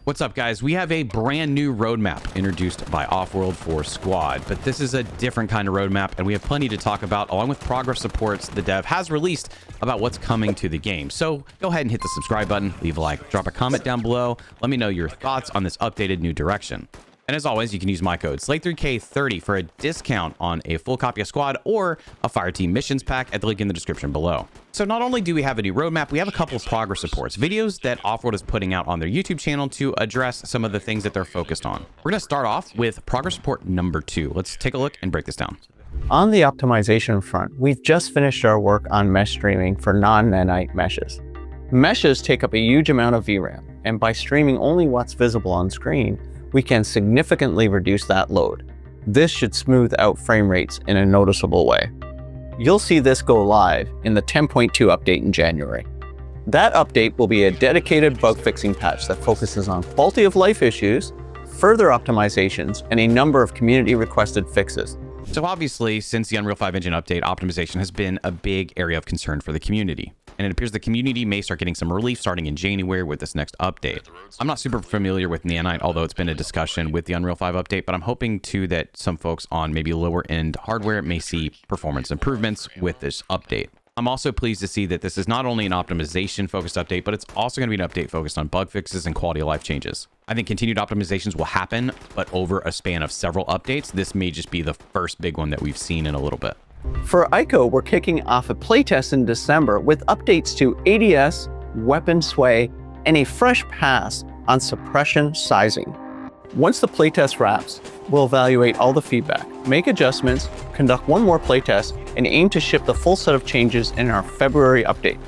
What's up, guys? We have a brand new roadmap introduced by Offworld for Squad, but this is a different kind of roadmap, and we have plenty to talk about, along with progress reports the dev has released about what's coming to the game. So go ahead and hit the subscribe button, leave a like, drop a comment down below. Let me know your thoughts on this updated new direction. And as always, you can use my code SLATE3K30 for a discount on a full copy of Squad or a Fireteam Missions pack at the link in the description below. So not only do we have a new roadmap, we have a couple of progress reports, videos that Offworld is putting out on their YouTube channel to address some of the things that they're focused on. We're going to start off with progress report number 2. Let's take a look and break this down. On the optimization front, we've just finished our work on mesh streaming for non-nanite meshes. Meshes take up a huge amount of VRAM, and by streaming only what's visible on screen, we can significantly reduce that load. This should smooth out frame rates in a noticeable way. You'll see this go live in the 10.2 update in January. That update will be a dedicated bug fixing patch that focuses on quality of life issues, further optimizations, and a number of community requested fixes. So obviously, since the Unreal 5 engine update, optimization has been a big area of concern for the community. And it appears the community may start getting some relief starting in January with this next update. I'm not super familiar with Nanite, although it's been a discussion with the Unreal 5 update, but I'm hoping too that some folks on maybe lower end hardware may see performance improvements with this update. I'm also pleased to see that this is not only an optimization focused update, but it's also going to be an update focused on bug fixes and quality of life changes. I think continued optimizations will happen, but over a span of several updates, this may just be the first big one that we've seen in a little bit. For ICO, we're kicking off a playtest in December with updates to ADS, weapon sway, and a fresh pass on suppression sizing. Once the playtest wraps, we'll evaluate all the feedback, make adjustments, conduct one more playtest, and aim to ship the full set of changes in our February update.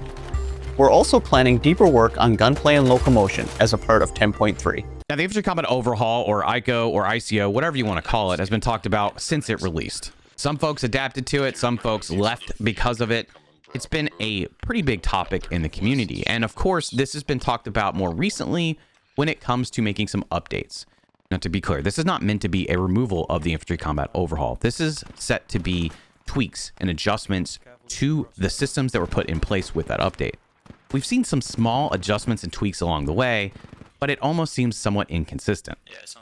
We're also planning deeper work on gunplay and locomotion as a part of 10.3. Now, the Infantry Combat Overhaul, or ICO, or ICO, whatever you want to call it, has been talked about since it released. Some folks adapted to it, some folks left because of it. It's been a pretty big topic in the community. And of course, this has been talked about more recently when it comes to making some updates. Now, to be clear, this is not meant to be a removal of the Infantry Combat Overhaul. This is set to be tweaks and adjustments to the systems that were put in place with that update. We've seen some small adjustments and tweaks along the way, but it almost seems somewhat inconsistent.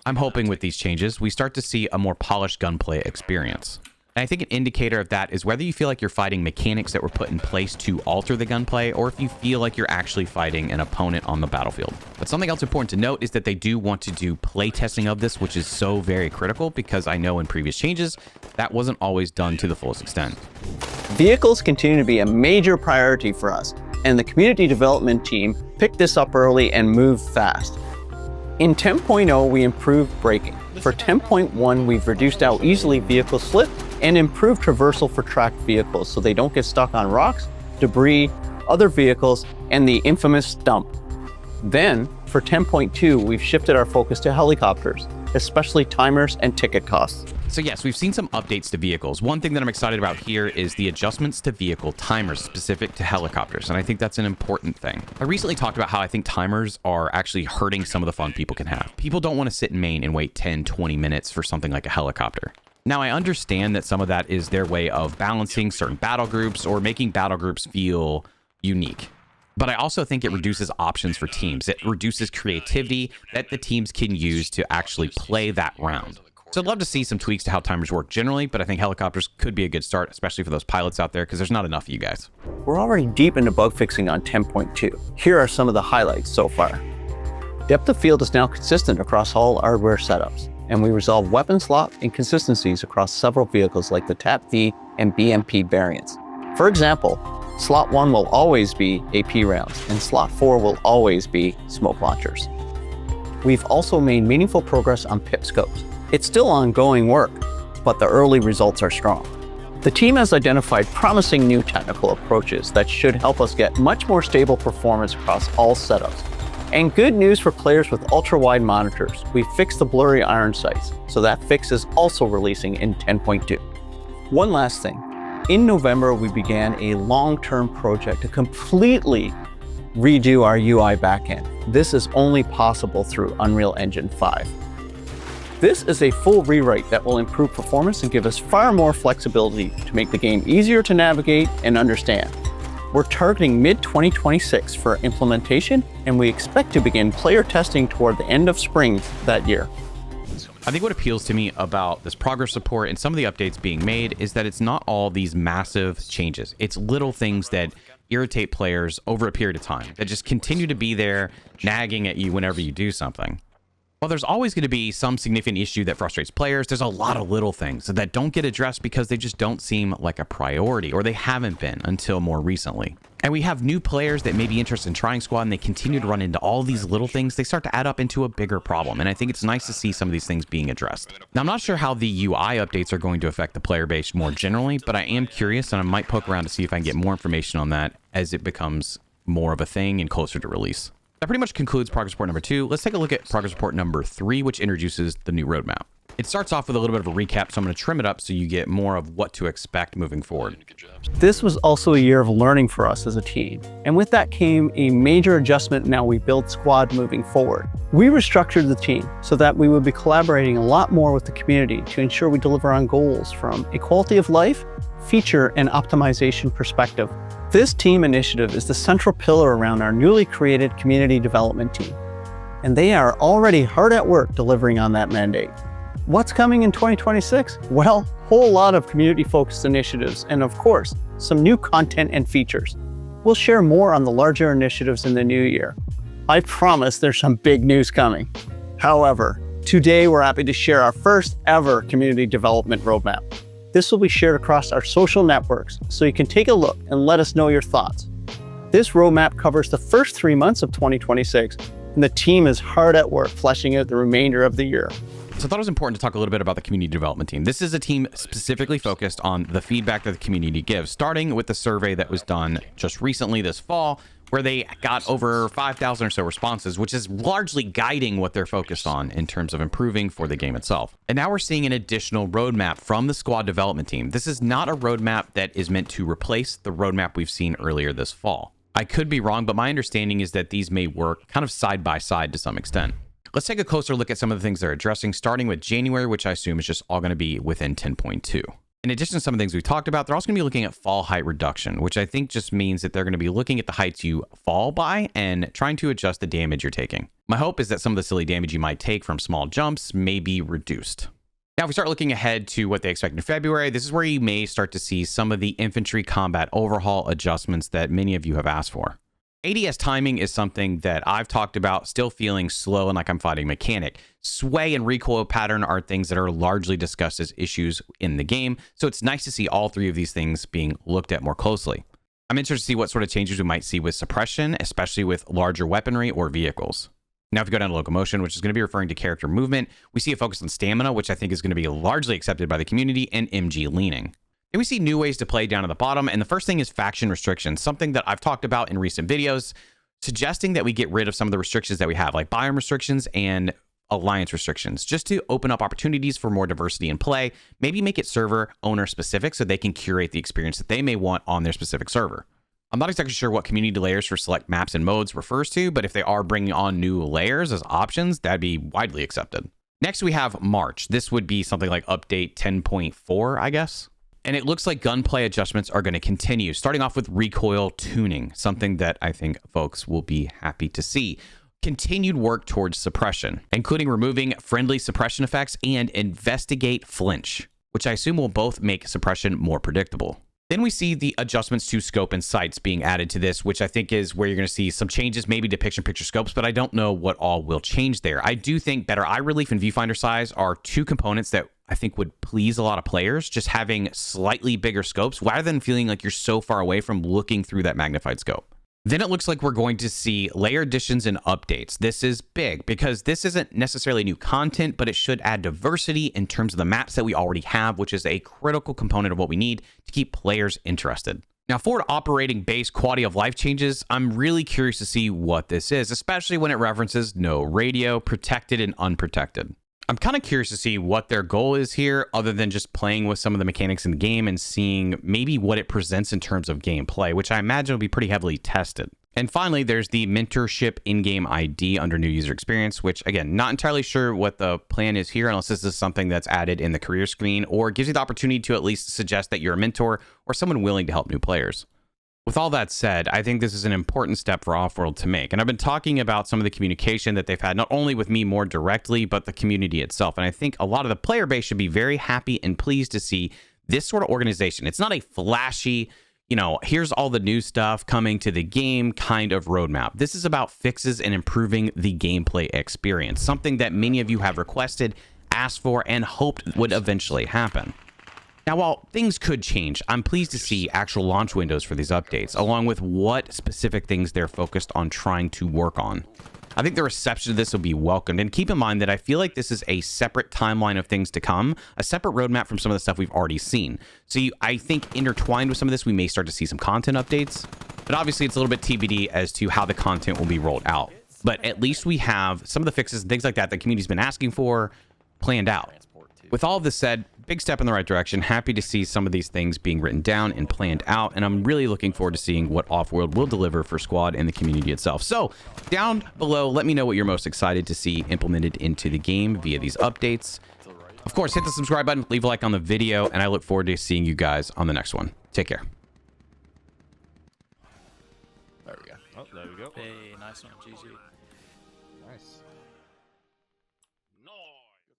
I'm hoping with these changes, we start to see a more polished gunplay experience. And I think an indicator of that is whether you feel like you're fighting mechanics that were put in place to alter the gunplay, or if you feel like you're actually fighting an opponent on the battlefield. But something else important to note is that they do want to do play testing of this, which is so very critical because I know in previous changes, that wasn't always done to the fullest extent. Vehicles continue to be a major priority for us, and the community development team picked this up early and moved fast. In 10.0, we improved braking. For 10.1, we've reduced how easily vehicles slip and improved traversal for tracked vehicles so they don't get stuck on rocks, debris, other vehicles, and the infamous stump. Then, for 10.2, we've shifted our focus to helicopters, especially timers and ticket costs. So yes, we've seen some updates to vehicles. One thing that I'm excited about here is the adjustments to vehicle timers specific to helicopters, and I think that's an important thing. I recently talked about how I think timers are actually hurting some of the fun people can have. People don't want to sit in main and wait 10, 20 minutes for something like a helicopter. Now, I understand that some of that is their way of balancing certain battle groups or making battle groups feel unique. But I also think it reduces options for teams. It reduces creativity that the teams can use to actually play that round. So I'd love to see some tweaks to how timers work generally, but I think helicopters could be a good start, especially for those pilots out there, because there's not enough of you guys. We're already deep into bug fixing on 10.2. Here are some of the highlights so far. Depth of field is now consistent across all hardware setups, and we resolve weapon slot inconsistencies across several vehicles like the TAP-V and BMP variants. For example, slot 1 will always be AP rounds, and slot 4 will always be smoke launchers. We've also made meaningful progress on pip scopes. It's still ongoing work, but the early results are strong. The team has identified promising new technical approaches that should help us get much more stable performance across all setups. And good news for players with ultra-wide monitors. We fixed the blurry iron sights, so that fix is also releasing in 10.2. One last thing. In November, we began a long-term project to completely redo our UI backend. This is only possible through Unreal Engine 5. This is a full rewrite that will improve performance and give us far more flexibility to make the game easier to navigate and understand. We're targeting mid-2026 for implementation, and we expect to begin player testing toward the end of spring that year. I think what appeals to me about this progress report and some of the updates being made is that it's not all these massive changes. It's little things that irritate players over a period of time that just continue to be there nagging at you whenever you do something. While there's always going to be some significant issue that frustrates players, there's a lot of little things that don't get addressed because they just don't seem like a priority, or they haven't been until more recently. And we have new players that may be interested in trying Squad, and they continue to run into all these little things. They start to add up into a bigger problem, and I think it's nice to see some of these things being addressed. Now, I'm not sure how the UI updates are going to affect the player base more generally, but I am curious, and I might poke around to see if I can get more information on that as it becomes more of a thing and closer to release. That pretty much concludes progress report number 2. Let's take a look at progress report number 3, which introduces the new roadmap. It starts off with a little bit of a recap, so I'm going to trim it up so you get more of what to expect moving forward. This was also a year of learning for us as a team, and with that came a major adjustment in how we build Squad moving forward. We restructured the team so that we would be collaborating a lot more with the community to ensure we deliver on goals from a quality of life, feature, and optimization perspective. This team initiative is the central pillar around our newly created community development team, and they are already hard at work delivering on that mandate. What's coming in 2026? Well, a whole lot of community-focused initiatives, and of course, some new content and features. We'll share more on the larger initiatives in the new year. I promise there's some big news coming. However, today we're happy to share our first ever community development roadmap. This will be shared across our social networks, so you can take a look and let us know your thoughts. This roadmap covers the first 3 months of 2026, and the team is hard at work fleshing out the remainder of the year. So I thought it was important to talk a little bit about the community development team. This is a team specifically focused on the feedback that the community gives, starting with the survey that was done just recently this fall, where they got over 5,000 or so responses, which is largely guiding what they're focused on in terms of improving for the game itself. And now we're seeing an additional roadmap from the Squad development team. This is not a roadmap that is meant to replace the roadmap we've seen earlier this fall. I could be wrong, but my understanding is that these may work kind of side by side to some extent. Let's take a closer look at some of the things they're addressing, starting with January, which I assume is just all going to be within 10.2. In addition to some of the things we talked about, they're also going to be looking at fall height reduction, which I think just means that they're going to be looking at the heights you fall by and trying to adjust the damage you're taking. My hope is that some of the silly damage you might take from small jumps may be reduced. Now, if we start looking ahead to what they expect in February, this is where you may start to see some of the infantry combat overhaul adjustments that many of you have asked for. ADS timing is something that I've talked about, still feeling slow and like I'm fighting a mechanic. Sway and recoil pattern are things that are largely discussed as issues in the game, so it's nice to see all three of these things being looked at more closely. I'm interested to see what sort of changes we might see with suppression, especially with larger weaponry or vehicles. Now, if you go down to locomotion, which is going to be referring to character movement, we see a focus on stamina, which I think is going to be largely accepted by the community, and MG leaning. Then we see new ways to play down at the bottom, and the first thing is faction restrictions, something that I've talked about in recent videos, suggesting that we get rid of some of the restrictions that we have, like biome restrictions and alliance restrictions, just to open up opportunities for more diversity in play, maybe make it server owner specific so they can curate the experience that they may want on their specific server. I'm not exactly sure what community layers for select maps and modes refers to, but if they are bringing on new layers as options, that'd be widely accepted. Next, we have March. This would be something like update 10.4, I guess. And it looks like gunplay adjustments are going to continue, starting off with recoil tuning, something that I think folks will be happy to see. Continued work towards suppression, including removing friendly suppression effects and investigate flinch, which I assume will both make suppression more predictable. Then we see the adjustments to scope and sights being added to this, which I think is where you're going to see some changes, maybe depiction picture scopes, but I don't know what all will change there. I do think better eye relief and viewfinder size are two components that I think would please a lot of players, just having slightly bigger scopes rather than feeling like you're so far away from looking through that magnified scope. Then it looks like we're going to see layer additions and updates. This is big because this isn't necessarily new content, but it should add diversity in terms of the maps that we already have, which is a critical component of what we need to keep players interested. Now, forward operating base quality of life changes, I'm really curious to see what this is, especially when it references no radio, protected and unprotected. I'm kind of curious to see what their goal is here, other than just playing with some of the mechanics in the game and seeing maybe what it presents in terms of gameplay, which I imagine will be pretty heavily tested. And finally, there's the mentorship in-game ID under new user experience, which again, not entirely sure what the plan is here, unless this is something that's added in the career screen or gives you the opportunity to at least suggest that you're a mentor or someone willing to help new players. With all that said, I think this is an important step for Offworld to make. And I've been talking about some of the communication that they've had, not only with me more directly, but the community itself. And I think a lot of the player base should be very happy and pleased to see this sort of organization. It's not a flashy, here's all the new stuff coming to the game kind of roadmap. This is about fixes and improving the gameplay experience, something that many of you have requested, asked for, and hoped would eventually happen. Now, while things could change, I'm pleased to see actual launch windows for these updates, along with what specific things they're focused on trying to work on. I think the reception of this will be welcomed, and keep in mind that I feel like this is a separate timeline of things to come, a separate roadmap from some of the stuff we've already seen. So I think intertwined with some of this, we may start to see some content updates, but obviously it's a little bit TBD as to how the content will be rolled out. But at least we have some of the fixes and things like that the community's been asking for planned out. With all of this said, big step in the right direction. Happy to see some of these things being written down and planned out, and I'm really looking forward to seeing what Offworld will deliver for Squad and the community itself. So down below, let me know what you're most excited to see implemented into the game via these updates. Of course, hit the subscribe button, leave a like on the video, and I look forward to seeing you guys on the next one. Take care. There we go. Oh, there we go. Hey, nice one, GG. Nice.